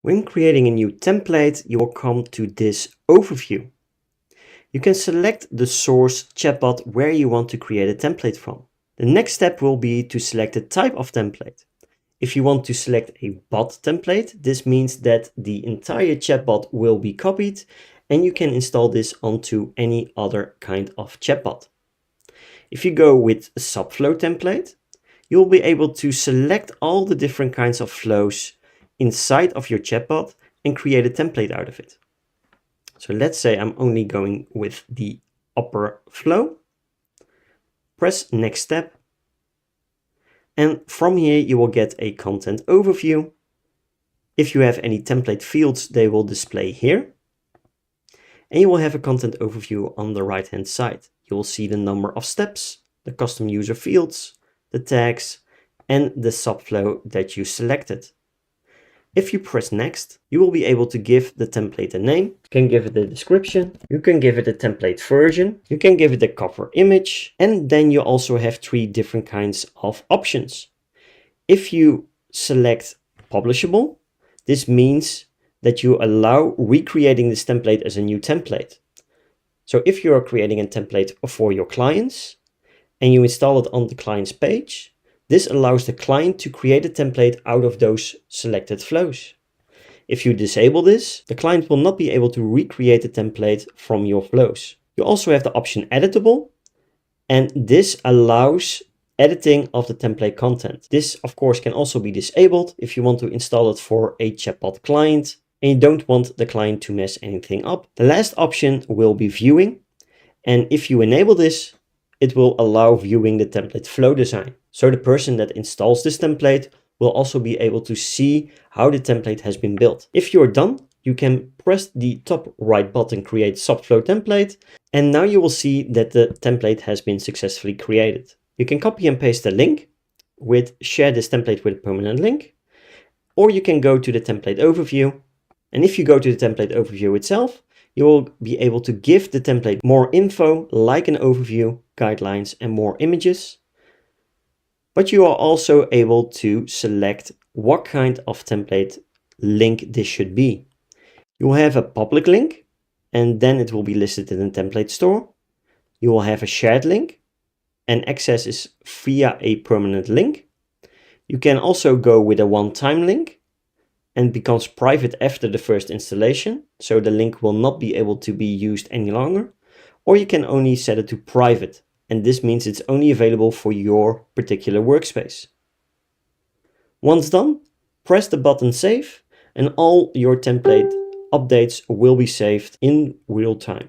When creating a new template, you will come to this overview. You can select the source chatbot where you want to create a template from. The next step will be to select the type of template. If you want to select a bot template, this means that the entire chatbot will be copied and you can install this onto any other kind of chatbot. If you go with a Subflow template, you'll be able to select all the different kinds of flows inside of your chatbot and create a template out of it. So let's say I'm only going with the upper flow. Press next step. And from here you will get a content overview. If you have any template fields, they will display here. And you will have a content overview on the right hand side. You will see the number of steps, the custom user fields, the tags, and the subflow that you selected. If you press next, you will be able to give the template a name. You can give it a description. You can give it a template version. You can give it a cover image. And then you also have 3 different kinds of options. If you select publishable, this means that you allow recreating this template as a new template. So if you are creating a template for your clients and you install it on the client's page, this allows the client to create a template out of those selected flows. If you disable this, the client will not be able to recreate the template from your flows. You also have the option editable, and this allows editing of the template content. This, of course, can also be disabled if you want to install it for a chatbot client and you don't want the client to mess anything up. The last option will be viewing, and if you enable this, it will allow viewing the template flow design. So the person that installs this template will also be able to see how the template has been built. If you're done, you can press the top right button, create Subflow template, and now you will see that the template has been successfully created. You can copy and paste the link with share this template with a permanent link, or you can go to the template overview. And if you go to the template overview itself, you will be able to give the template more info like an overview, guidelines, and more images. But you are also able to select what kind of template link this should be. You will have a public link, and then it will be listed in the template store. You will have a shared link, and access is via a permanent link. You can also go with a one-time link and becomes private after the first installation, so the link will not be able to be used any longer. Or you can only set it to private, and this means it's only available for your particular workspace. Once done, press the button save, and all your template updates will be saved in real time.